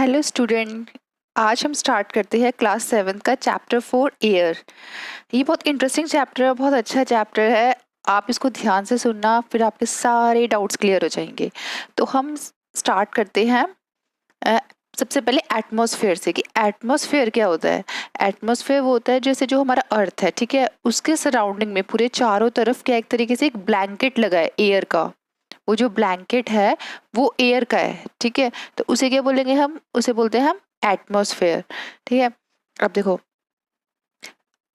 Hello student. आज हम start करते हैं क्लास 7 का चैप्टर 4 एयर। ये बहुत इंटरेस्टिंग चैप्टर है, बहुत अच्छा चैप्टर है। आप इसको ध्यान से सुनना, फिर आपके सारे डाउट्स क्लियर हो जाएंगे। तो हम स्टार्ट करते हैं अ, सबसे पहले एटमॉस्फेयर से कि एटमॉस्फेयर क्या होता है। एटमॉस्फेयर वो होता है जैसे जो हमारा अर्थ है, ठीक है, उसके सराउंडिंग में पूरे चारों तरफ क्या एक तरीके से एक ब्लैंकेट लगा है एयर का। वो जो ब्लैंकेट है वो एयर का है, ठीक है। तो उसे क्या बोलेंगे हम, उसे बोलते हैं हम एटमॉस्फेयर, ठीक है। अब देखो,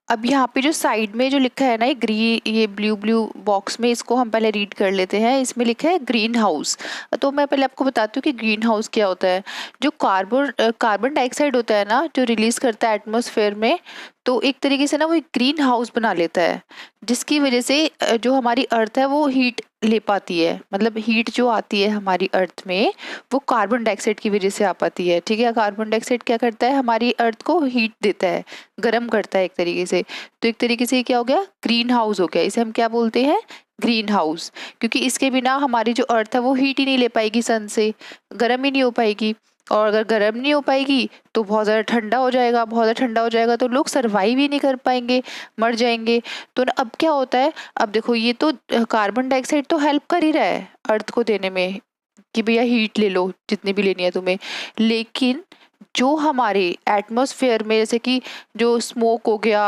अब यहाँ पे जो साइड में जो लिखा है ना, ये ब्लू ब्लू बॉक्स में, इसको हम पहले रीड कर लेते हैं। इसमें लिखा है ग्रीन हाउस। तो मैं पहले आपको बताती हूँ कि ग्रीन हाउस क्या होता है। जो कार्बन डाइऑक्साइड होता है ना, जो रिलीज करता है एटमॉस्फेयर में, तो एक तरीके से ना वो एक ग्रीन हाउस बना लेता है, जिसकी वजह से जो हमारी अर्थ है वो हीट ले पाती है। मतलब हीट जो आती है हमारी अर्थ में, वो कार्बन डाइऑक्साइड की वजह से आ पाती है, ठीक है। कार्बन डाइऑक्साइड क्या करता है, हमारी अर्थ को हीट देता है, गर्म करता है एक तरीके से। तो एक तरीके से ये क्या हो गया, ग्रीन हाउस हो गया। इसे हम क्या बोलते हैं, ग्रीन हाउस। क्योंकि इसके बिना हमारी जो अर्थ है वो हीट ही नहीं ले पाएगी सन से, गर्म ही नहीं हो पाएगी। और अगर गर्म नहीं हो पाएगी तो बहुत ज़्यादा ठंडा हो जाएगा, बहुत ज़्यादा ठंडा हो जाएगा तो लोग सर्वाइव ही नहीं कर पाएंगे, मर जाएंगे। तो ना अब क्या होता है, अब देखो ये तो कार्बन डाइऑक्साइड तो हेल्प कर ही रहा है अर्थ को देने में कि भैया हीट ले लो जितनी भी लेनी है तुम्हें। लेकिन जो हमारे एटमॉस्फेयर में, जैसे कि जो स्मोक हो गया,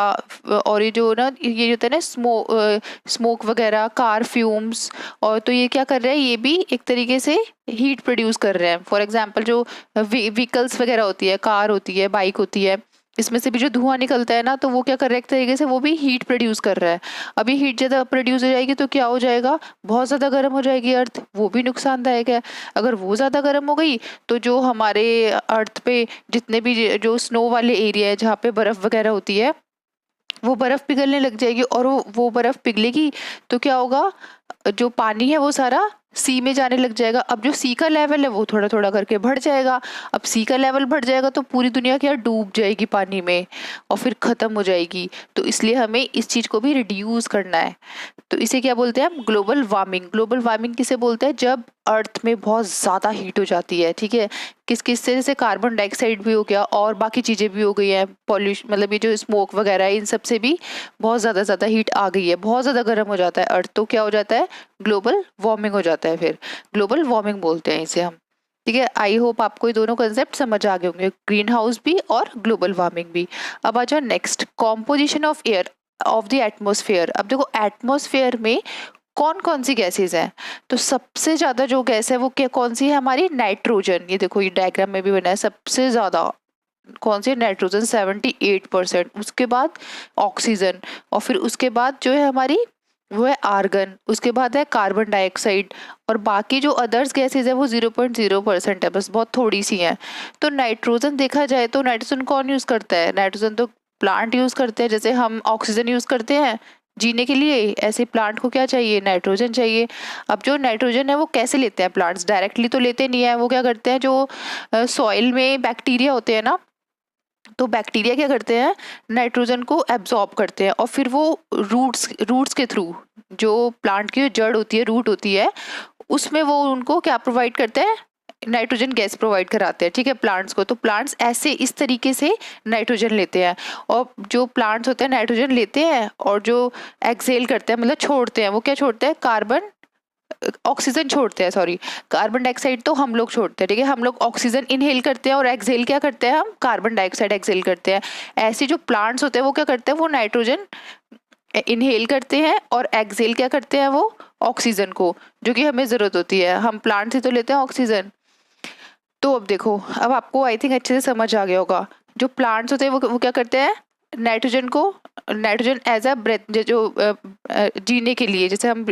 और ये जो ना ये होता है ना स्मोक वगैरह, कार फ्यूम्स, और तो ये क्या कर रहे हैं, ये भी एक तरीके से हीट प्रोड्यूस कर रहे हैं। फॉर एग्जांपल जो व्हीकल्स वगैरह होती है, कार होती है, बाइक होती है, इसमें से भी जो धुआं निकलता है ना, तो वो क्या कर रहा है, एक तरीके से वो भी हीट प्रोड्यूस कर रहा है। अभी हीट ज़्यादा प्रोड्यूस हो जाएगी तो क्या हो जाएगा, बहुत ज़्यादा गर्म हो जाएगी अर्थ, वो भी नुकसानदायक है। अगर वो ज़्यादा गर्म हो गई तो जो हमारे अर्थ पे जितने भी जो स्नो वाले एरिया है जहाँ पे बर्फ़ वगैरह होती है, वो बर्फ़ पिघलने लग जाएगी। और वो बर्फ़ पिघलेगी तो क्या होगा, जो पानी है वो सारा सी में जाने लग जाएगा। अब जो सी का लेवल है वो थोड़ा थोड़ा करके बढ़ जाएगा। अब सी का लेवल बढ़ जाएगा तो पूरी दुनिया क्या डूब जाएगी पानी में और फिर ख़त्म हो जाएगी। तो इसलिए हमें इस चीज़ को भी रिड्यूस करना है। तो इसे क्या बोलते हैं हम, ग्लोबल वार्मिंग। ग्लोबल वार्मिंग किसे बोलते हैं, जब अर्थ में बहुत ज़्यादा हीट हो जाती है, ठीक है। किस किस से, जैसे कार्बन डाइऑक्साइड भी हो गया और बाकी चीज़ें भी हो गई हैं, पॉल्यूशन, मतलब ये जो स्मोक वगैरह है, इन सब से भी बहुत ज़्यादा हीट आ गई है, बहुत ज़्यादा गर्म हो जाता है अर्थ, तो क्या हो जाता है, ग्लोबल वार्मिंग हो जाता है। फिर ग्लोबल वार्मिंग बोलते हैं इसे हम, ठीक है। आई होप आपको ये दोनों कंसेप्ट समझ आ गए होंगे, ग्रीन हाउस भी और ग्लोबल वार्मिंग भी। अब आ जाओ next, composition of air of the atmosphere. अब देखो एटमॉस्फेयर में कौन कौन सी गैसेज हैं। तो सबसे ज्यादा जो गैस है वो क्या कौन सी है, हमारी नाइट्रोजन। ये देखो ये डायग्राम में भी बना है, सबसे ज्यादा कौन सी, नाइट्रोजन 78%। उसके बाद ऑक्सीजन, और फिर उसके बाद जो है हमारी वो है आर्गन, उसके बाद है कार्बन डाइऑक्साइड, और बाकी जो अदर्स गैसेज है वो 0.0% है, बस बहुत थोड़ी सी हैं। तो नाइट्रोजन देखा जाए तो नाइट्रोजन कौन यूज करता है, नाइट्रोजन तो प्लांट यूज करते हैं। जैसे हम ऑक्सीजन यूज करते हैं जीने के लिए, ऐसे प्लांट को क्या चाहिए, नाइट्रोजन चाहिए। अब जो नाइट्रोजन है वो कैसे लेते हैं प्लांट्स, डायरेक्टली तो लेते नहीं है, वो क्या करते हैं, जो सॉइल में बैक्टीरिया होते हैं ना, तो बैक्टीरिया क्या करते हैं, नाइट्रोजन को एब्जॉर्ब करते हैं, और फिर वो रूट्स के थ्रू, जो प्लांट की जड़ होती है, रूट होती है, उसमें वो उनको क्या प्रोवाइड करते हैं, नाइट्रोजन गैस प्रोवाइड कराते हैं, ठीक है, प्लांट्स को। तो प्लांट्स ऐसे इस तरीके से नाइट्रोजन लेते हैं। और जो प्लांट्स होते हैं नाइट्रोजन लेते हैं, और जो एक्सहेल करते हैं, मतलब छोड़ते हैं, वो क्या छोड़ते हैं, कार्बन ऑक्सीजन छोड़ते हैं, सॉरी, कार्बन डाइऑक्साइड तो हम लोग छोड़ते हैं, ठीक है। हम लोग ऑक्सीजन इनहेल करते हैं और एक्सहेल क्या करते हैं, हम कार्बन डाइऑक्साइड एक्सहेल करते हैं। ऐसे जो प्लांट्स होते हैं वो क्या करते हैं, वो नाइट्रोजन इनहेल करते हैं और एक्सहेल क्या करते हैं, वो ऑक्सीजन को, जो कि हमें जरूरत होती है, हम प्लांट से तो लेते हैं ऑक्सीजन। तो अब देखो, अब आपको आई थिंक अच्छे से समझ आ गया होगा, जो प्लांट्स होते हैं वो क्या करते हैं, नाइट्रोजन को, नाइट्रोजन एज अ ब्रेथ, जो जीने के लिए, जैसे हम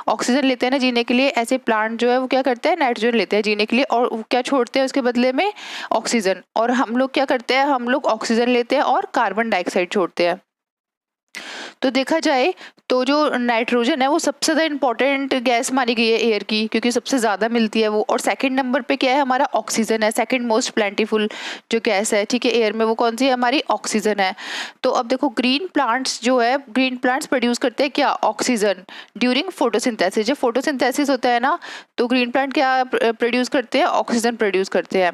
ऑक्सीजन लेते हैं ना जीने के लिए, ऐसे प्लांट जो है वो क्या करते हैं, नाइट्रोजन लेते हैं जीने के लिए, और वो क्या छोड़ते हैं उसके बदले में, ऑक्सीजन। और हम लोग क्या करते हैं, हम लोग ऑक्सीजन लेते हैं और कार्बन डाइऑक्साइड छोड़ते हैं। तो देखा जाए तो जो नाइट्रोजन है वो सबसे ज़्यादा इंपॉर्टेंट गैस मानी गई है एयर की, क्योंकि सबसे ज़्यादा मिलती है वो। और सेकंड नंबर पे क्या है, हमारा ऑक्सीजन है, सेकंड मोस्ट प्लेंटीफुल जो गैस है, ठीक है, एयर में, वो कौन सी है, हमारी ऑक्सीजन है। तो अब देखो ग्रीन प्लांट्स जो है, ग्रीन प्लांट्स प्रोड्यूस करते हैं क्या, ऑक्सीजन, ड्यूरिंग फोटोसिंथेसिस। जब फोटोसिंथेसिस होता है ना, तो ग्रीन प्लांट क्या प्रोड्यूस करते हैं, ऑक्सीजन प्रोड्यूस करते हैं।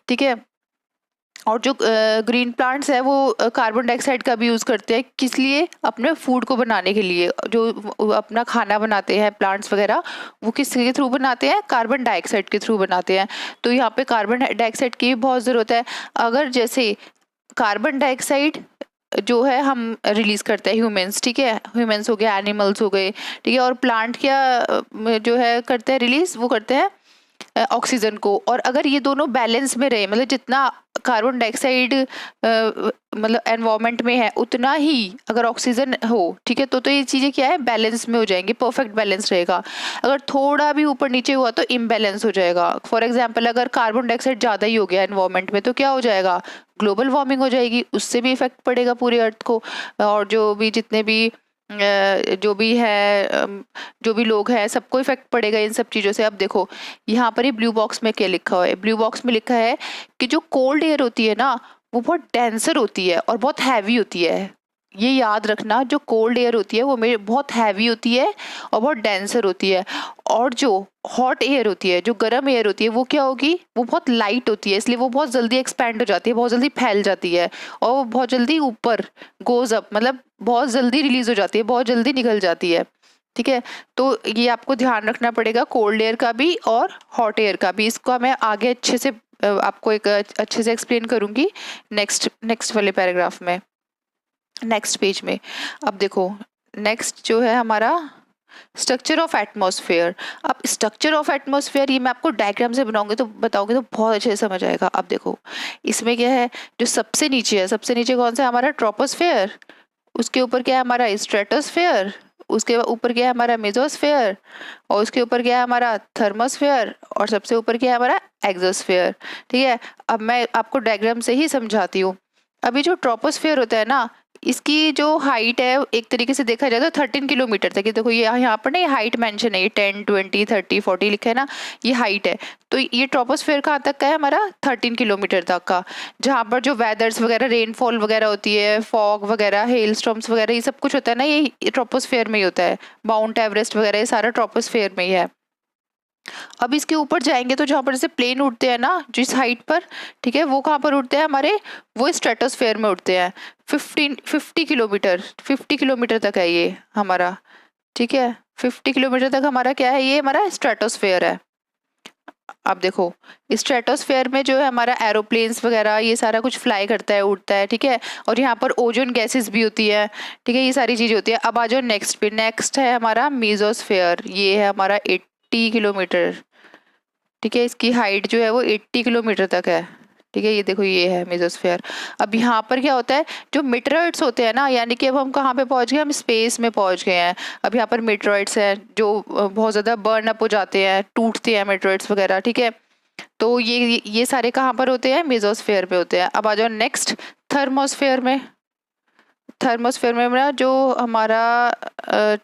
ठीक है। और जो ग्रीन प्लांट्स है वो कार्बन डाइऑक्साइड का भी यूज़ करते हैं, किस लिए? अपने फूड को बनाने के लिए। जो अपना खाना बनाते हैं प्लांट्स वगैरह, वो किसके थ्रू बनाते हैं? कार्बन डाइऑक्साइड के थ्रू बनाते हैं। तो यहाँ पे कार्बन डाइऑक्साइड की भी बहुत ज़रूरत है। अगर जैसे कार्बन डाइऑक्साइड जो है हम रिलीज करते हैं ह्यूमंस, ठीक है, ह्यूमंस हो गए, एनिमल्स हो गए, ठीक है, और प्लांट क्या जो है करते हैं रिलीज, वो करते हैं ऑक्सीजन को। और अगर ये दोनों बैलेंस में रहे, मतलब जितना कार्बन डाइऑक्साइड मतलब एनवायरनमेंट में है उतना ही अगर ऑक्सीजन हो, ठीक है, तो ये चीज़ें क्या है? बैलेंस में हो जाएंगी, परफेक्ट बैलेंस रहेगा। अगर थोड़ा भी ऊपर नीचे हुआ तो इम्बैलेंस हो जाएगा। फॉर एग्जाम्पल अगर कार्बन डाइऑक्साइड ज़्यादा ही हो गया एनवायरनमेंट में तो क्या हो जाएगा? ग्लोबल वार्मिंग हो जाएगी, उससे भी इफेक्ट पड़ेगा पूरी अर्थ को। और जो भी जितने भी जो भी है जो भी लोग हैं सबको इफेक्ट पड़ेगा इन सब चीज़ों से। अब देखो यहाँ पर ही ब्लू बॉक्स में क्या लिखा हुआ है? ब्लू बॉक्स में लिखा है कि जो कोल्ड एयर होती है ना, वो बहुत डेंसर होती है और बहुत हैवी होती है। ये याद रखना, जो कोल्ड एयर होती है वो मेरे बहुत हैवी होती है और बहुत डेंसर होती है। और जो हॉट एयर होती है, जो गर्म एयर होती है, वो क्या होगी? वो बहुत लाइट होती है, इसलिए वो बहुत जल्दी एक्सपैंड हो जाती है, बहुत जल्दी फैल जाती है और वो बहुत जल्दी ऊपर गोज अप, मतलब बहुत जल्दी रिलीज हो जाती है, बहुत जल्दी निकल जाती है, ठीक है। तो ये आपको ध्यान रखना पड़ेगा, कोल्ड एयर का भी और हॉट एयर का भी। इसको मैं आगे अच्छे से आपको एक अच्छे से एक्सप्लेन करूंगी नेक्स्ट वाले पैराग्राफ में, नेक्स्ट पेज में। अब देखो नेक्स्ट जो है हमारा स्ट्रक्चर ऑफ एटमॉस्फेयर। अब स्ट्रक्चर ऑफ एटमॉस्फेयर ये मैं आपको डायग्राम से बनाऊंगी तो बताऊंगी तो बहुत अच्छे से समझ आएगा। अब देखो इसमें क्या है, जो सबसे नीचे है, सबसे नीचे कौन सा है? हमारा ट्रोपोस्फेयर। उसके ऊपर क्या है? हमारा स्ट्रेटोस्फेयर। उसके ऊपर क्या है? हमारा मेसोस्फेयर। और उसके ऊपर क्या है? हमारा थर्मोस्फेयर। और सबसे ऊपर क्या है? हमारा एक्सोस्फेयर, ठीक है। अब मैं आपको डायग्राम से ही समझाती हूँ। अभी जो ट्रोपोस्फेयर होता है ना, इसकी जो हाइट है एक तरीके से देखा जाए तो 13 किलोमीटर तक। ये देखो ये यहाँ पर ना ये हाइट मेंशन है, ये 10, 20, 30, 40 लिखा है ना, ये हाइट है। तो ये ट्रोपोस्फेयर कहाँ तक का है? हमारा 13 किलोमीटर तक का। जहाँ पर जो वेदर्स वगैरह, रेनफॉल वगैरह होती है, फॉग वगैरह, हेल स्टॉर्म्स वगैरह, ये सब कुछ होता है ना, ये ट्रोपोस्फेयर में ही होता है। माउंट एवरेस्ट वगैरह ये सारा ट्रोपोस्फेयर में ही है। अब इसके ऊपर जाएंगे तो जहाँ पर जैसे प्लेन उड़ते हैं ना जिस हाइट पर, ठीक है, वो कहाँ पर उड़ते हैं हमारे? वो स्ट्रेटोस्फेयर में उड़ते हैं। 50 किलोमीटर तक है ये हमारा, ठीक है। 50 किलोमीटर तक हमारा क्या है? ये हमारा स्ट्रेटोस्फेयर है। अब देखो स्ट्रेटोस्फेयर में जो है हमारा एरोप्लेन्स वगैरह ये सारा कुछ फ्लाई करता है, उड़ता है, ठीक है। और यहाँ पर ओजोन गैसेस भी होती है, ठीक है, ये सारी चीजें होती है। अब आ जाओ नेक्स्ट पे, नेक्स्ट है हमारा मेसोस्फेयर। ये है हमारा 80 किलोमीटर, ठीक है। इसकी हाइट जो है वो 80 किलोमीटर तक है, ठीक है। ये देखो ये है मेसोस्फेयर। अब यहाँ पर क्या होता है? जो मीटरॉइड्स होते हैं ना, यानी कि अब हम कहाँ पे पहुंच गए? हम स्पेस में पहुंच गए हैं। अब यहाँ पर मीटरॉइड्स हैं जो बहुत ज्यादा बर्न अप हो जाते हैं, टूटते हैं मीटरॉइड्स वगैरह, ठीक है। तो ये सारे कहाँ पर होते हैं? मेसोस्फेयर पे होते हैं। अब आ जाओ नेक्स्ट थर्मोस्फेयर में। थर्मोस्फेयर में ना जो हमारा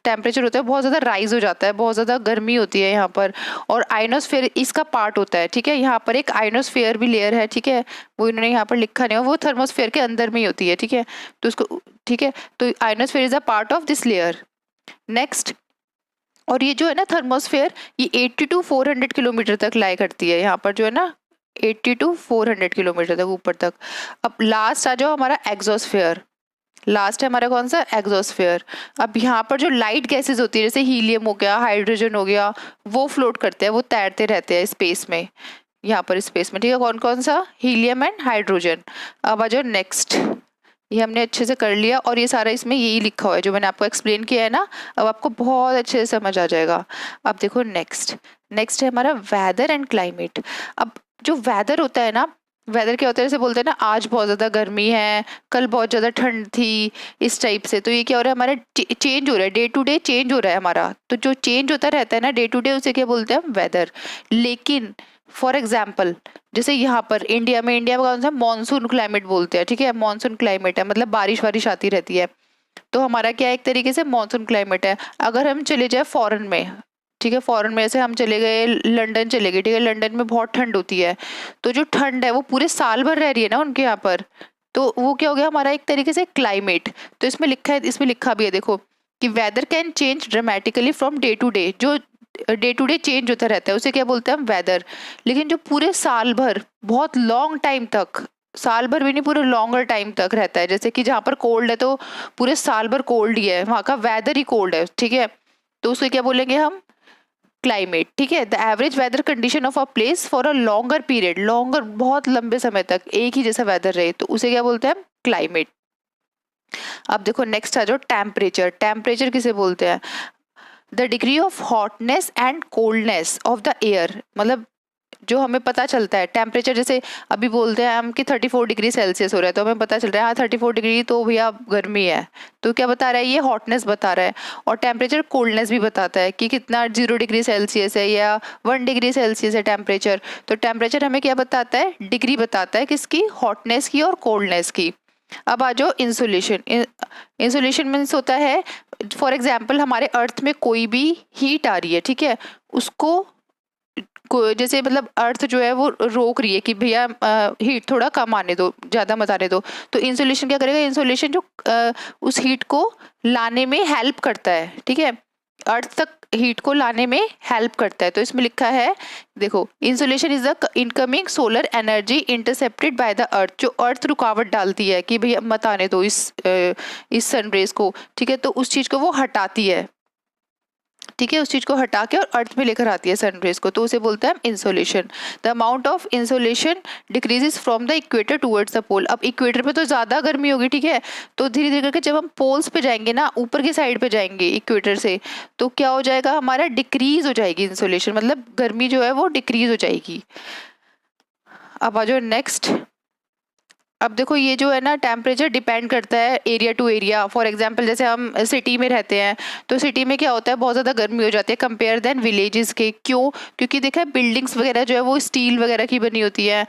टेम्परेचर होता है बहुत ज़्यादा राइज हो जाता है, बहुत ज़्यादा गर्मी होती है यहाँ पर। और आइनोस्फेयर इसका पार्ट होता है, ठीक है। यहाँ पर एक आइनोस्फेयर भी लेयर है, ठीक है, वो इन्होंने यहाँ पर लिखा नहीं हो, वो थर्मोस्फेयर के अंदर में ही होती है, ठीक है। तो उसको, ठीक है, तो ionosphere is a part of this layer. Next, और ये जो है ना थर्मोस्फेयर, ये 80 to 400 किलोमीटर तक लाई करती है, यहाँ पर जो है ना 80 to 400 किलोमीटर तक ऊपर तक। अब लास्ट आ जाओ हमारा एग्जोस्फेयर। लास्ट है हमारा कौन सा? एग्जोस्फेयर। अब यहाँ पर जो लाइट गैसेस होती है, जैसे हीलियम हो गया, हाइड्रोजन हो गया, वो फ्लोट करते हैं, वो तैरते रहते हैं स्पेस में, यहाँ पर स्पेस में, ठीक है। कौन कौन सा? Helium and hydrogen. अब आ जाओ नेक्स्ट, ये हमने अच्छे से कर लिया और ये सारा इसमें यही लिखा हुआ है जो मैंने आपको एक्सप्लेन किया है ना, अब आपको बहुत अच्छे से समझ आ जाएगा। अब देखो नेक्स्ट है हमारा वेदर एंड क्लाइमेट। अब जो वेदर होता है ना, वेदर क्या होता है? जैसे बोलते हैं ना आज बहुत ज़्यादा गर्मी है, कल बहुत ज़्यादा ठंड थी, इस टाइप से। तो ये क्या हो रहा है? हमारा चेंज हो रहा है, डे टू डे चेंज हो रहा है हमारा। तो जो चेंज होता रहता है ना डे टू डे, उसे क्या बोलते हैं हम? वेदर। लेकिन फॉर एग्जाम्पल जैसे यहाँ पर इंडिया में कौन सा? मानसून क्लाइमेट बोलते हैं, ठीक है। मानसून क्लाइमेट है, मतलब बारिश आती रहती है। तो हमारा क्या है? एक तरीके से मानसून क्लाइमेट है। अगर हम चले जाए फॉरेन में, ठीक है, फॉरेन में से हम चले गए, लंदन चले गए, ठीक है, लंदन में बहुत ठंड होती है। तो जो ठंड है वो पूरे साल भर रह रही है ना उनके यहाँ पर, तो वो क्या हो गया हमारा? एक तरीके से क्लाइमेट। तो इसमें लिखा है, इसमें लिखा भी है देखो कि weather can change dramatically from day to day. जो डे टू डे चेंज होता रहता है, उसे क्या बोलते हैं हम, वेदर। लेकिन जो पूरे साल भर बहुत लॉन्ग टाइम तक, साल भर भी नहीं पूरे लॉन्गर टाइम तक रहता है, जैसे कि जहाँ पर कोल्ड है तो पूरे साल भर कोल्ड ही है, वहाँ का वेदर ही कोल्ड है, ठीक है, तो उसे क्या बोलेंगे हम, क्लाइमेट। ठीक है, the average weather condition of a place for a longer period, longer बहुत लंबे समय तक एक ही जैसा वेदर रहे, तो उसे क्या बोलते हैं हम, क्लाइमेट। अब देखो नेक्स्ट आ जाओ, टेम्परेचर। टेम्परेचर किसे बोलते हैं, the degree of hotness and coldness of the air, मतलब जो हमें पता चलता है टेम्परेचर, जैसे अभी बोलते हैं हम कि 34 डिग्री सेल्सियस हो रहा है, तो हमें पता चल रहा है हाँ 34 डिग्री तो भैया गर्मी है, तो क्या बता रहा है, ये हॉटनेस बता रहा है। और टेम्परेचर कोल्डनेस भी बताता है कि कितना 0 डिग्री सेल्सियस है या 1 डिग्री सेल्सियस है टेम्परेचर। तो टेम्परेचर हमें क्या बताता है, डिग्री बताता है किसकी, हॉटनेस की और कोल्डनेस की। अब आ जाओ इंसुलेशन। इंसुलेशन मीन्स होता है, फॉर एग्जाम्पल हमारे अर्थ में कोई भी हीट आ रही है, ठीक है, उसको जैसे मतलब अर्थ जो है वो रोक रही है कि भैया हीट थोड़ा कम आने दो, ज़्यादा मत आने दो, तो इंसुलेशन क्या करेगा, इंसुलेशन जो उस हीट को लाने में हेल्प करता है, ठीक है, अर्थ तक हीट को लाने में हेल्प करता है। तो इसमें लिखा है, देखो, insolation is the incoming solar energy intercepted by the earth, जो अर्थ रुकावट डालती है कि भैया मत आने दो इस सनरेज को, ठीक है, तो उस चीज़ को वो हटाती है, ठीक है, उस चीज को हटा के और अर्थ में लेकर आती है सनरेज को, तो उसे बोलते हैं insolation. The amount of insolation decreases from the equator towards the pole. अब इक्वेटर पे तो ज्यादा गर्मी होगी, ठीक है, तो धीरे धीरे करके जब हम पोल्स पे जाएंगे ना, ऊपर की साइड पे जाएंगे इक्वेटर से, तो क्या हो जाएगा, हमारा डिक्रीज हो जाएगी इंसोलेशन, मतलब गर्मी जो है वो डिक्रीज हो जाएगी। अब आ जाओ नेक्स्ट। अब देखो ये जो है ना, टेम्परेचर डिपेंड करता है area to area. For example जैसे हम सिटी में रहते हैं, तो सिटी में क्या होता है, बहुत ज़्यादा गर्मी हो जाती है कंपेयर देन विलेजेस के। क्यों, क्योंकि देखा है बिल्डिंग्स वगैरह जो है वो स्टील वगैरह की बनी होती है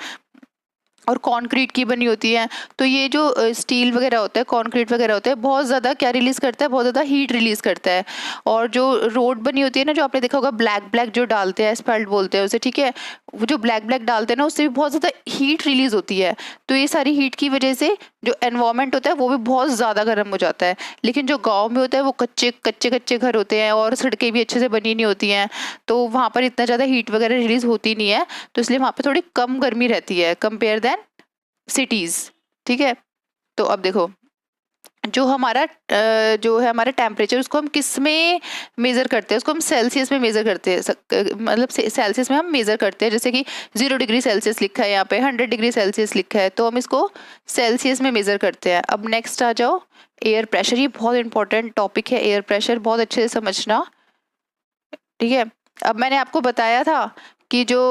और कंक्रीट की बनी होती है, तो ये जो स्टील वगैरह होता है, कंक्रीट वगैरह होता है, बहुत ज़्यादा क्या रिलीज़ करता है, बहुत ज़्यादा हीट रिलीज़ करता है। और जो रोड बनी होती है ना, जो आपने देखा होगा ब्लैक ब्लैक जो डालते हैं, एस्फाल्ट बोलते हैं उसे, ठीक है, वो जो ब्लैक ब्लैक डालते हैं ना, उससे भी बहुत ज़्यादा हीट रिलीज़ होती है। तो ये सारी हीट की वजह से जो एनवायरनमेंट होता है वो भी बहुत ज़्यादा गर्म हो जाता है। लेकिन जो गाँव में होता है वो कच्चे कच्चे कच्चे घर होते हैं और सड़कें भी अच्छे से बनी नहीं होती हैं, तो वहाँ पर इतना ज़्यादा हीट वगैरह रिलीज़ होती नहीं है, तो इसलिए वहाँ पर थोड़ी कम गर्मी रहती है कंपेयर देन सिटीज, ठीक है। तो अब देखो, जो हमारा जो है हमारा टेम्परेचर, उसको हम किस में मेज़र करते हैं, उसको हम सेल्सियस में मेज़र करते हैं, मतलब सेल्सियस में हम मेज़र करते हैं। जैसे कि 0 डिग्री सेल्सियस लिखा है यहाँ पे, 100 डिग्री सेल्सियस लिखा है, तो हम इसको सेल्सियस में मेज़र करते हैं। अब नेक्स्ट आ जाओ, एयर प्रेशर। ये बहुत इंपॉर्टेंट टॉपिक है एयर प्रेशर, बहुत अच्छे से समझना, ठीक है। अब मैंने आपको बताया था कि जो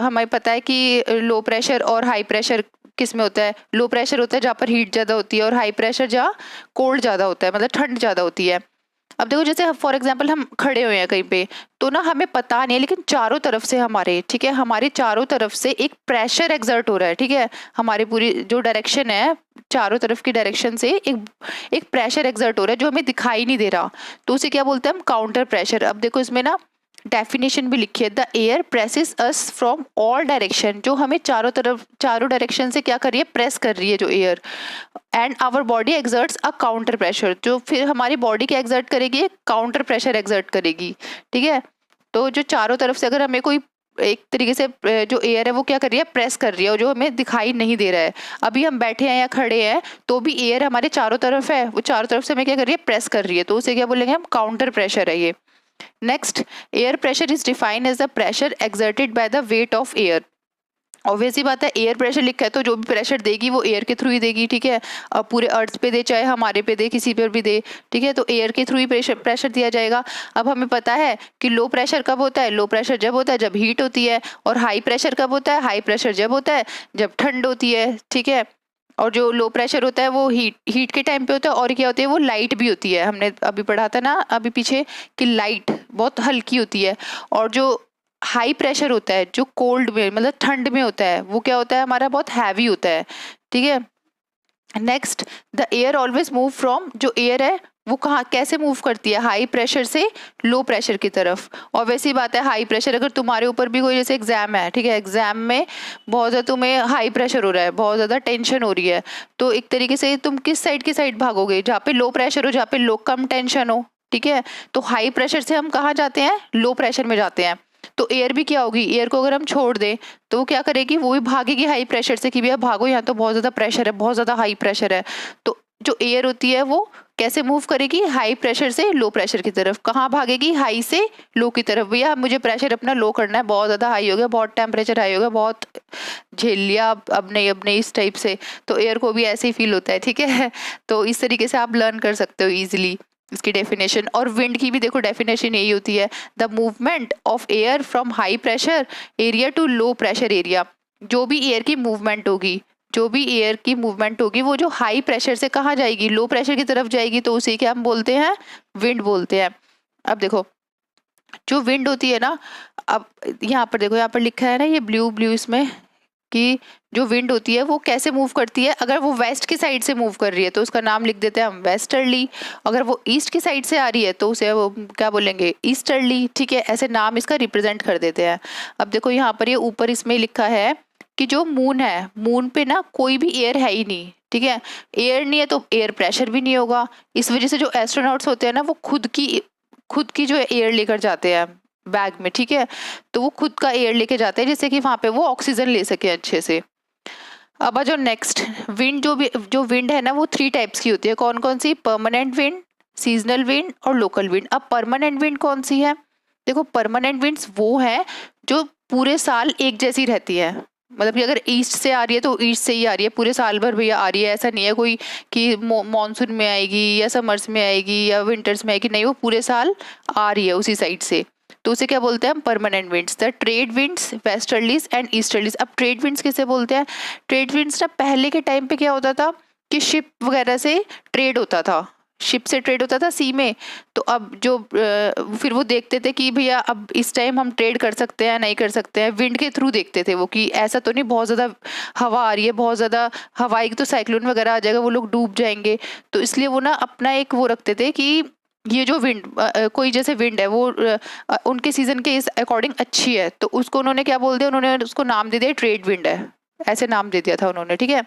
हमें पता है कि लो प्रेशर और हाई प्रेशर किस में होता है, लो प्रेशर होता है जहाँ पर हीट ज़्यादा होती है, और हाई प्रेशर जहाँ कोल्ड ज़्यादा होता है, मतलब ठंड ज़्यादा होती है। अब देखो, जैसे फॉर एग्जांपल हम खड़े हुए हैं कहीं पे, तो ना हमें पता नहीं है, लेकिन चारों तरफ से हमारे, ठीक है, हमारे चारों तरफ से एक प्रेशर एक्सर्ट हो रहा है, ठीक है, हमारी पूरी जो डायरेक्शन है, चारों तरफ की डायरेक्शन से एक प्रेशर एक्सर्ट हो रहा है जो हमें दिखाई नहीं दे रहा, तो उसे क्या बोलते हैं हम, काउंटर प्रेशर। अब देखो इसमें ना डेफिनेशन भी लिखी है, the air presses us from all direction, जो हमें चारों तरफ, चारों डायरेक्शन से क्या कर रही है, प्रेस कर रही है जो air, and our body exerts a counter pressure, जो फिर हमारी बॉडी क्या एक्सर्ट करेगी, काउंटर प्रेशर एक्सर्ट करेगी, ठीक है। तो जो चारों तरफ से अगर हमें कोई एक तरीके से जो एयर है वो क्या कर रही है, प्रेस कर रही है, और जो हमें दिखाई नहीं दे रहा है, अभी हम बैठे हैं या खड़े हैं तो भी एयर हमारे चारों तरफ है, वो चारों तरफ से हमें क्या कर रही है, प्रेस कर रही है, तो उसे क्या बोलेंगे हम, काउंटर प्रेशर है ये। Next, air pressure is defined as the pressure exerted by the weight of air. Obviously बात है, एयर प्रेशर लिखा है तो जो भी प्रेशर देगी वो एयर के थ्रू ही देगी, ठीक है, अब पूरे अर्थ पे दे चाहे हमारे पे दे, किसी पर भी दे, ठीक है, तो एयर के थ्रू ही प्रेशर दिया जाएगा। अब हमें पता है कि लो प्रेशर कब होता है, लो प्रेशर जब होता है जब हीट होती है, और हाई प्रेशर कब होता है, हाई प्रेशर जब होता है जब ठंड होती है, ठीक है। और जो लो प्रेशर होता है वो हीट के टाइम पे होता है, और क्या होती है, वो लाइट भी होती है, हमने अभी पढ़ा था ना अभी पीछे कि लाइट बहुत हल्की होती है। और जो हाई प्रेशर होता है, जो कोल्ड में मतलब ठंड में होता है, वो क्या होता है, हमारा बहुत हैवी होता है, ठीक है। Next, the air always move from, जो एयर है वो कहाँ कैसे मूव करती है, हाई प्रेशर से लो प्रेशर की तरफ। और वैसी बात है, हाई प्रेशर अगर तुम्हारे ऊपर भी कोई जैसे एग्जाम है, ठीक है, एग्जाम में बहुत ज़्यादा तुम्हें हाई प्रेशर हो रहा है, बहुत ज़्यादा टेंशन हो रही है, तो एक तरीके से तुम किस साइड की साइड भागोगे, जहाँ पे लो प्रेशर हो, जहाँ पे लो कम टेंशन हो, ठीक है। तो हाई प्रेशर से हम कहाँ जाते हैं, लो प्रेशर में जाते हैं। तो एयर भी क्या होगी, एयर को अगर हम छोड़ दें तो वो क्या करेगी, वो भी भागेगी हाई प्रेशर से कि भैया भागो, यहाँ तो बहुत ज्यादा प्रेशर है, बहुत ज्यादा हाई प्रेशर है। तो जो एयर होती है वो कैसे मूव करेगी, हाई प्रेशर से लो प्रेशर की तरफ। कहाँ भागेगी, हाई से लो की तरफ। भैया मुझे प्रेशर अपना लो करना है, बहुत ज्यादा हाई हो गया, बहुत टेम्परेचर हाई हो गया, बहुत झेल लिया, अब नहीं इस टाइप से। तो एयर को भी ऐसे ही फील होता है, ठीक है। तो इस तरीके से आप लर्न कर सकते हो इजिली इसकी डेफिनेशन। और विंड की भी देखो डेफिनेशन यही होती है, the movement of air from high pressure area to low pressure area. जो भी एयर की मूवमेंट होगी, जो भी एयर की मूवमेंट होगी वो जो हाई प्रेशर से कहाँ जाएगी, लो प्रेशर की तरफ जाएगी, तो उसे क्या हम बोलते हैं, विंड बोलते हैं। अब देखो जो विंड होती है ना, अब यहाँ पर देखो, यहाँ पर लिखा है ना ये ब्लू ब्लू इसमें, कि जो विंड होती है वो कैसे मूव करती है। अगर वो वेस्ट की साइड से मूव कर रही है तो उसका नाम लिख देते हैं हम वेस्टर्ली। अगर वो ईस्ट की साइड से आ रही है तो उसे वो क्या बोलेंगे, ईस्टर्ली, ठीक है। ऐसे नाम इसका रिप्रेजेंट कर देते हैं। अब देखो यहाँ पर ये ऊपर इसमें लिखा है कि जो मून है, मून पे ना कोई भी एयर है ही नहीं, ठीक है। एयर नहीं है तो एयर प्रेशर भी नहीं होगा। इस वजह से जो एस्ट्रोनॉट्स होते हैं ना वो खुद की जो एयर लेकर जाते हैं बैग में, ठीक है। तो वो खुद का एयर लेके जाते हैं जिससे कि वहां पे वो ऑक्सीजन ले सके अच्छे से। अब जो नेक्स्ट विंड, जो विंड है ना वो 3 टाइप्स की होती है। कौन कौन सी, परमानेंट विंड, सीजनल विंड और लोकल विंड। अब परमानेंट विंड कौन सी है, देखो परमानेंट विंड्स वो है जो पूरे साल एक जैसी रहती है। मतलब कि अगर ईस्ट से आ रही है तो ईस्ट से ही आ रही है पूरे साल भर भैया आ रही है। ऐसा नहीं है कोई कि मॉनसून में आएगी या समर्स में आएगी या विंटर्स में आएगी, नहीं, वो पूरे साल आ रही है उसी साइड से। तो उसे क्या बोलते हैं हम, permanent winds. The trade winds, westerlies and easterlies. अब ट्रेड विंड्स किसे बोलते हैं, ट्रेड विंड्स ना पहले के टाइम पे क्या होता था कि शिप वगैरह से ट्रेड होता था, शिप से ट्रेड होता था सी में। तो अब जो फिर वो देखते थे कि भैया अब इस टाइम हम ट्रेड कर सकते हैं नहीं कर सकते हैं, विंड के थ्रू देखते थे वो कि ऐसा तो नहीं बहुत ज़्यादा हवा आ रही है, बहुत ज़्यादा हवा आएगी तो साइक्लोन वगैरह आ जाएगा, वो लोग डूब जाएंगे। तो इसलिए वो ना अपना एक वो रखते थे कि ये जो विंड कोई जैसे विंड है वो उनके सीजन के इस अकॉर्डिंग अच्छी है, तो उसको उन्होंने क्या बोल दिया, उन्होंने उसको नाम दे दिया ट्रेड विंड है, ऐसे नाम दे दिया था उन्होंने, ठीक है।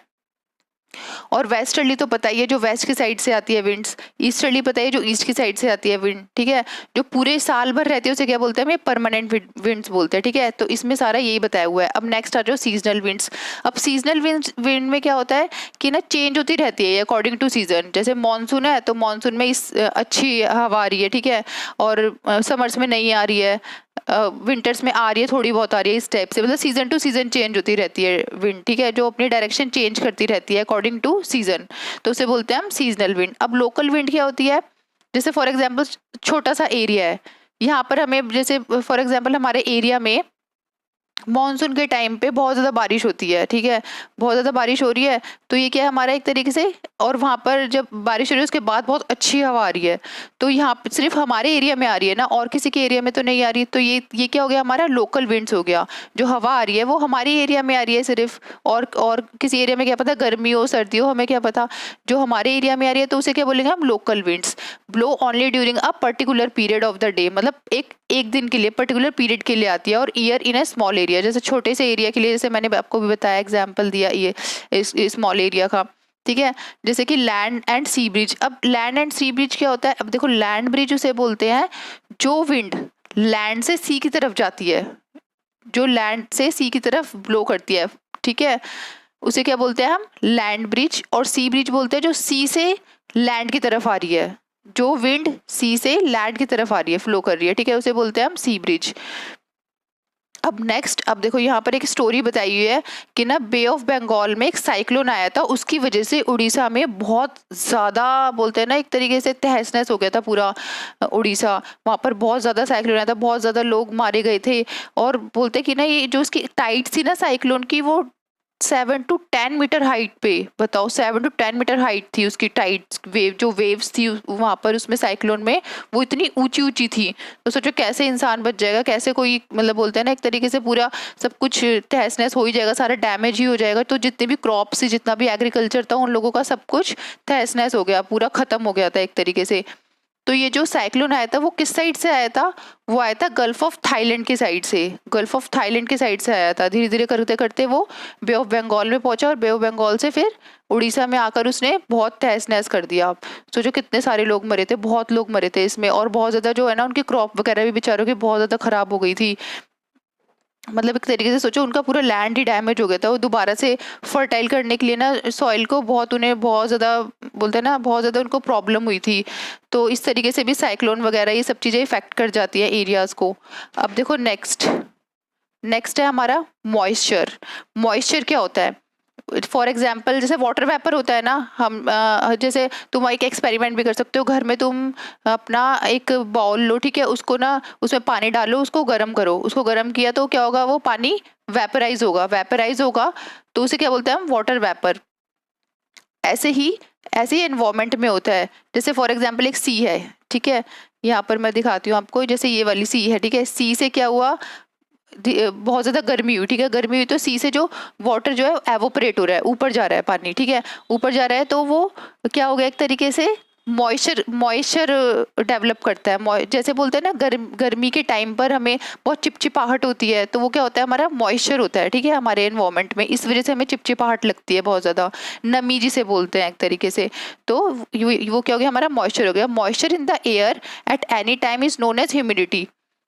और वेस्टर्ली तो पता ही है, जो वेस्ट की साइड से आती है विंड्स। ईस्टर्ली पता है जो ईस्ट की साइड से आती है विंड, ठीक है। जो पूरे साल भर रहती है उसे क्या बोलते हैं, हम ये परमानेंट विंड्स बोलते हैं, ठीक है। तो इसमें सारा यही बताया हुआ है। अब नेक्स्ट आ जाओ सीजनल विंड्स। अब सीजनल विंड में क्या होता है कि ना चेंज होती रहती है अकॉर्डिंग टू सीजन। जैसे मानसून है तो मानसून में अच्छी हवा आ रही है, ठीक है, और समर्स में नहीं आ रही है, विंटर्स में आ रही है, थोड़ी बहुत आ रही है, इस टाइप से। मतलब सीजन टू सीजन चेंज होती रहती है विंड, ठीक है, जो अपनी डायरेक्शन चेंज करती रहती है अकॉर्डिंग टू सीजन। तो उसे बोलते हैं हम सीजनल विंड। अब लोकल विंड क्या होती है, जैसे फॉर एग्जाम्पल छोटा सा एरिया है, यहाँ पर हमें जैसे फॉर एग्जाम्पल हमारे एरिया में मॉनसून के टाइम पे बहुत ज़्यादा बारिश होती है, ठीक है, बहुत ज़्यादा बारिश हो रही है। तो ये क्या है हमारा एक तरीके से, और वहाँ पर जब बारिश हो रही है उसके बाद बहुत अच्छी हवा आ रही है, तो यहाँ सिर्फ हमारे एरिया में आ रही है ना, और किसी के एरिया में तो नहीं आ रही। तो ये क्या हो गया, हमारा लोकल विंड्स हो गया। जो हवा आ रही है वो हमारी एरिया में आ रही है सिर्फ, और किसी एरिया में क्या पता गर्मी हो सर्दी हो, हमें क्या पता। जो हमारे एरिया में आ रही है तो उसे क्या बोलेंगे हम, local winds. Blow only during a particular period of the day, मतलब एक दिन के लिए, पर्टिकुलर पीरियड के लिए आती है। और year in a small area, जैसे छोटे से एरिया के लिए, जैसे मैंने आपको भी बताया एग्जांपल दिया ये स्मॉल एरिया का, ठीक है। जैसे कि लैंड एंड सी ब्रिज। अब लैंड एंड सी ब्रिज क्या होता है, अब देखो लैंड ब्रिज उसे बोलते हैं जो विंड लैंड से सी की तरफ जाती है, जो लैंड से सी की तरफ ब्लो करती है, ठीक है, उसे क्या बोलते हैं हम, लैंड ब्रिज। और सी ब्रिज बोलते हैं जो सी से लैंड की तरफ आ रही है, जो विंड सी से लैंड की तरफ आ रही है, फ्लो कर रही है, ठीक है, उसे बोलते हैं हम सी ब्रिज। अब नेक्स्ट, अब देखो यहाँ पर एक स्टोरी बताई हुई है कि ना बे ऑफ बंगाल में एक साइक्लोन आया था, उसकी वजह से उड़ीसा में बहुत ज़्यादा, बोलते हैं ना एक तरीके से तहस नहस हो गया था पूरा उड़ीसा। वहाँ पर बहुत ज़्यादा साइक्लोन आया था, बहुत ज़्यादा लोग मारे गए थे। और बोलते कि ना ये जो उसकी टाइड थी ना साइक्लोन की, वो 7 to 10 मीटर हाइट पे, बताओ 7 to 10 मीटर हाइट थी उसकी टाइड वेव, जो वेव्स थी वहां पर उसमें साइक्लोन में, वो इतनी ऊंची ऊंची थी। तो सोचो कैसे इंसान बच जाएगा, कैसे कोई, मतलब बोलते हैं ना एक तरीके से पूरा सब कुछ तहस नहस हो ही जाएगा, सारा डैमेज ही हो जाएगा। तो जितने भी क्रॉप्स, जितना भी एग्रीकल्चर था, उन लोगों का सब कुछ तहस नहस हो गया, पूरा खत्म हो गया था एक तरीके से। तो ये जो साइक्लोन आया था वो किस साइड से आया था, वो आया था गल्फ ऑफ थाईलैंड की साइड से, गल्फ ऑफ थाईलैंड की साइड से आया था। धीरे धीरे करते करते वो बे ऑफ बंगाल में पहुंचा और बे ऑफ बंगाल से फिर उड़ीसा में आकर उसने बहुत तहस नहस कर दिया। आप सोचो कितने सारे लोग मरे थे, बहुत लोग मरे थे इसमें, और बहुत ज़्यादा जो है ना उनकी क्रॉप वगैरह भी बेचारों की बहुत ज़्यादा खराब हो गई थी। मतलब एक तरीके से सोचो उनका पूरा लैंड ही डैमेज हो गया था। वो दोबारा से फर्टाइल करने के लिए ना सॉइल को बहुत, उन्हें बहुत ज़्यादा बोलते हैं ना, बहुत ज़्यादा उनको प्रॉब्लम हुई थी। तो इस तरीके से भी साइक्लोन वगैरह ये सब चीज़ें इफेक्ट कर जाती है एरियाज़ को। अब देखो नेक्स्ट है हमारा मॉइस्चर। मॉइस्चर क्या होता है? फॉर एग्जाम्पल जैसे वाटर वेपर होता है ना, हम जैसे तुम एक एक्सपेरिमेंट भी कर सकते हो घर में। तुम अपना एक बाउल लो, ठीक है, उसको ना उसमें पानी डालो, उसको गर्म करो, उसको गर्म किया तो क्या होगा, वो पानी वेपराइज होगा। वेपराइज होगा तो उसे क्या बोलते हैं हम, वाटर वेपर। ऐसे ही एनवायरमेंट में होता है। जैसे फॉर एग्जाम्पल एक सी है, ठीक है, यहाँ पर मैं दिखाती हूँ आपको। जैसे ये वाली सी है, ठीक है, सी से क्या हुआ, बहुत ज़्यादा गर्मी हुई, ठीक है, गर्मी हुई तो सी से जो वाटर जो है एवोपरेट हो रहा है, ऊपर जा रहा है पानी, ठीक है, ऊपर जा रहा है, तो वो क्या हो गया, एक तरीके से मॉइस्चर डेवलप करता है। जैसे बोलते हैं ना गर्मी के टाइम पर हमें बहुत चिपचिपाहट होती है, तो वो क्या होता है, हमारा मॉइस्चर होता है, ठीक है, हमारे एनवायरमेंट में। इस वजह से हमें चिपचिपाहट लगती है बहुत ज़्यादा, नमी जिसे बोलते हैं एक तरीके से। तो वो क्या हो गया, हमारा मॉइस्चर हो गया। Moisture in the air at any time is known as humidity.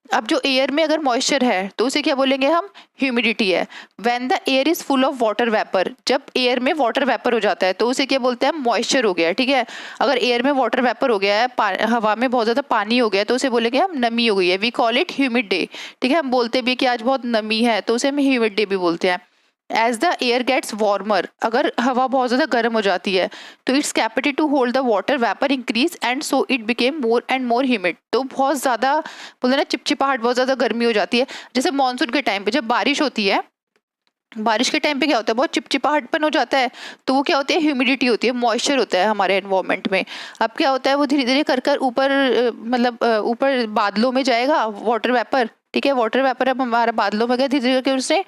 अब जो एयर में अगर मॉइस्चर है तो उसे क्या बोलेंगे हम, ह्यूमिडिटी है। When the air is full of water vapour, जब एयर में वाटर वेपर हो जाता है तो उसे क्या बोलते हैं, मॉइस्चर हो गया, ठीक है। अगर एयर में वाटर वेपर हो गया है, हवा में बहुत ज्यादा पानी हो गया, तो उसे बोलेंगे हम नमी हो गई है, we call it humid day, ठीक है। हम बोलते भी कि आज बहुत नमी है, तो उसे हम ह्यूमिड डे भी बोलते हैं। As the air gets warmer, अगर हवा बहुत ज़्यादा गर्म हो जाती है तो its capacity to hold the water vapour increase and so it became more and more humid. तो बहुत ज़्यादा बोलते ना चिपचिपाहट, बहुत ज़्यादा गर्मी हो जाती है। जैसे मानसून के टाइम पे जब बारिश होती है, बारिश के टाइम पे क्या होता है, बहुत चिपचिपाहटपन हो जाता है, तो वो क्या होती है, ह्यूमिडिटी होती है, मॉइस्चर होता है हमारे एनवायरमेंट में। अब क्या होता है, वो धीरे धीरे कर कर ऊपर मतलब ऊपर बादलों में जाएगा वाटर वेपर, ठीक है। वाटर वेपर अब हमारा बादलों में गया, धीरे धीरे करके उसने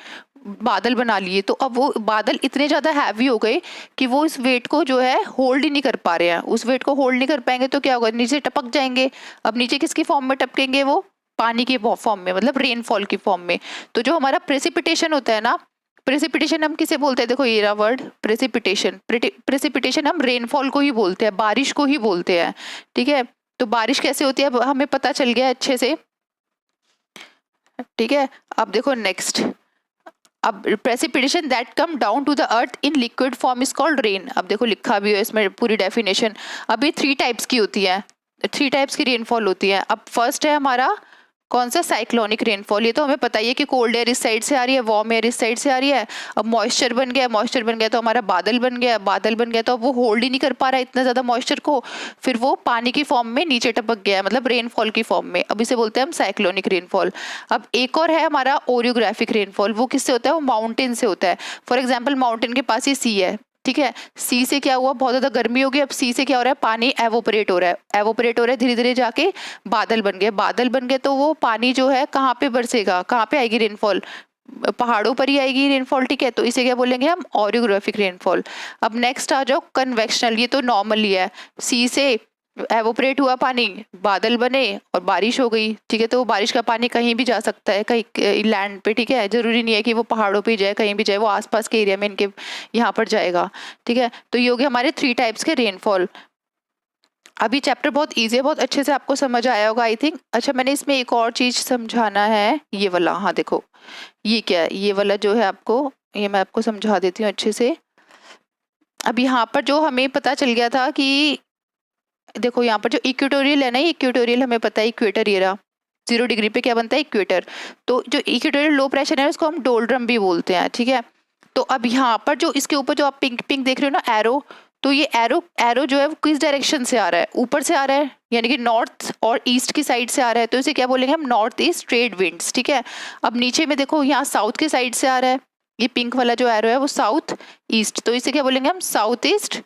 बादल बना लिए। तो अब वो बादल इतने ज्यादा हैवी हो गए कि वो इस वेट को जो है होल्ड ही नहीं कर पा रहे हैं। उस वेट को होल्ड नहीं कर पाएंगे तो क्या होगा, नीचे टपक जाएंगे। अब नीचे किसकी फॉर्म में टपकेंगे, वो पानी के फॉर्म में, मतलब रेनफॉल की फॉर्म में। तो जो हमारा प्रेसिपिटेशन होता है ना, प्रेसिपिटेशन हम किसे बोलते हैं, देखो ये रहा वर्ड प्रेसिपिटेशन। प्रेसिपिटेशन हम रेनफॉल को ही बोलते हैं, बारिश को ही बोलते हैं, ठीक है। तो बारिश कैसे होती है अब हमें पता चल गया अच्छे से, ठीक है। अब देखो नेक्स्ट, अब precipitation that come down to the earth in liquid form is called rain. अब देखो लिखा भी है इसमें पूरी डेफिनेशन। अब ये 3 टाइप्स की होती है, 3 टाइप्स की रेनफॉल होती है। अब फर्स्ट है हमारा कौन सा, साइक्लोनिक रेनफॉल। ये तो हमें पता ही है कि कोल्ड एयर इस साइड से आ रही है, वार्म एयर इस साइड से आ रही है। अब मॉइस्चर बन गया, मॉइस्चर बन गया तो हमारा बादल बन गया, बादल बन गया तो अब वो होल्ड ही नहीं कर पा रहा है इतना ज्यादा मॉइस्चर को, फिर वो पानी की फॉर्म में नीचे टपक गया, मतलब रेनफॉल की फॉर्म में। अब इसे बोलते हैं हम साइक्लोनिक रेनफॉल। अब एक और है हमारा ओरियोग्राफिक रेनफॉल। वो किससे होता है, वो माउंटेन से होता है। फॉर एग्जाम्पल माउंटेन के पास ये सी है, ठीक है, सी से क्या हुआ, बहुत ज्यादा गर्मी हो गई, अब सी से क्या हो रहा है, पानी एवोपरेट हो रहा है, एवोपरेट हो रहा है, धीरे धीरे जाके बादल बन गए, बादल बन गए तो वो पानी जो है कहाँ पे बरसेगा, कहाँ पे आएगी रेनफॉल, पहाड़ों पर ही आएगी रेनफॉल, ठीक है। तो इसे क्या बोलेंगे हम, ओरियोग्राफिक रेनफॉल। अब नेक्स्ट आ जाओ कन्वेक्शनल, ये तो नॉर्मली है, सी से एवोपरेट हुआ पानी, बादल बने और बारिश हो गई, ठीक है। तो वो बारिश का पानी कहीं भी जा सकता है, कहीं लैंड पे, ठीक है, जरूरी नहीं है कि वो पहाड़ों पे जाए, कहीं भी जाए, वो आसपास के एरिया में इनके यहाँ पर जाएगा, ठीक है। तो ये हो गए हमारे 3 टाइप्स के रेनफॉल। अभी चैप्टर बहुत ईजी है, बहुत अच्छे से आपको समझ आया होगा आई थिंक। अच्छा मैंने इसमें एक और चीज समझाना है, ये वाला, हाँ देखो ये क्या है, ये वाला जो है आपको, ये मैं आपको समझा देती हूँ अच्छे से। अब यहाँ पर जो हमें पता चल गया था कि देखो यहाँ पर जो इक्वेटोरियल है ना, इक्वेटोरियल हमें पता है, इक्वेटर ये रहा 0 डिग्री पे क्या बनता है, इक्वेटर। तो जो इक्वेटोरियल लो प्रेशर है उसको हम डोल्ड्रम भी बोलते हैं, ठीक है। तो अब यहाँ पर जो इसके ऊपर जो आप पिंक पिंक देख रहे हो ना एरो, तो ये एरो जो है वो किस डायरेक्शन से आ रहा है, ऊपर से आ रहा है, यानी कि नॉर्थ और ईस्ट की साइड से आ रहा है, तो इसे क्या बोलेंगे हम, नॉर्थ ईस्ट ट्रेड विंड्स, ठीक है। अब नीचे में देखो यहाँ साउथ की साइड से आ रहा है, ये पिंक वाला जो एरो है वो साउथ ईस्ट, तो इसे क्या बोलेंगे हम, साउथ ईस्ट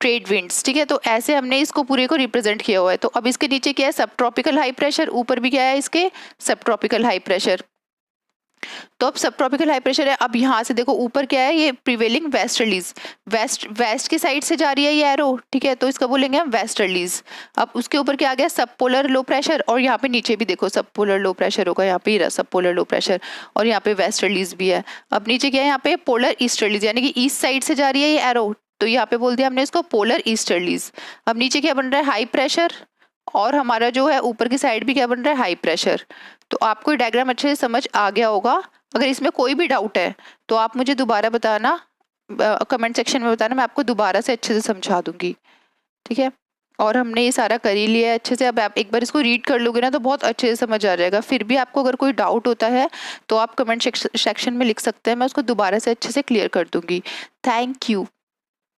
ट्रेड विंड्स, ठीक है। तो ऐसे हमने इसको पूरे को रिप्रेजेंट किया हुआ है। तो अब इसके नीचे क्या है, सब ट्रॉपिकल हाई प्रेशर, ऊपर भी क्या है इसके, सब ट्रॉपिकल हाई प्रेशर। तो अब सब ट्रॉपिकल हाई प्रेशर है। अब यहाँ से देखो ऊपर क्या है, ये प्रिवेलिंग वेस्टर्लीज, वेस्ट की साइड से जा रही है ये एरो, ठीक है, तो इसका बोलेंगे हम वेस्टर्लीज। अब उसके ऊपर क्या आ गया, सब पोलर लो प्रेशर, और यहाँ पे नीचे भी देखो सब पोलर लो प्रेशर होगा, यहाँ पे ही रहा सब पोलर लो प्रेशर, और यहाँ पे वेस्टर्लीज भी है। अब नीचे क्या है, यहाँ पे पोलर ईस्टर्लीज, यानी कि ईस्ट साइड से जा रही है ये एरो, तो यहाँ पे बोल दिया हमने इसको पोलर ईस्टर्लीज। अब नीचे क्या बन रहा है, हाई प्रेशर, और हमारा जो है ऊपर की साइड भी क्या बन रहा है, हाई प्रेशर। तो आपको डायग्राम अच्छे से समझ आ गया होगा। अगर इसमें कोई भी डाउट है तो आप मुझे दोबारा बताना, कमेंट सेक्शन में बताना, मैं आपको दोबारा से अच्छे से समझा दूंगी, ठीक है। और हमने ये सारा कर ही लिया है अच्छे से। अब आप एक बार इसको रीड कर लोगे ना तो बहुत अच्छे से समझ आ जाएगा। फिर भी आपको अगर कोई डाउट होता है तो आप कमेंट सेक्शन में लिख सकते हैं, मैं उसको दोबारा से अच्छे से क्लियर कर दूंगी। Thank you.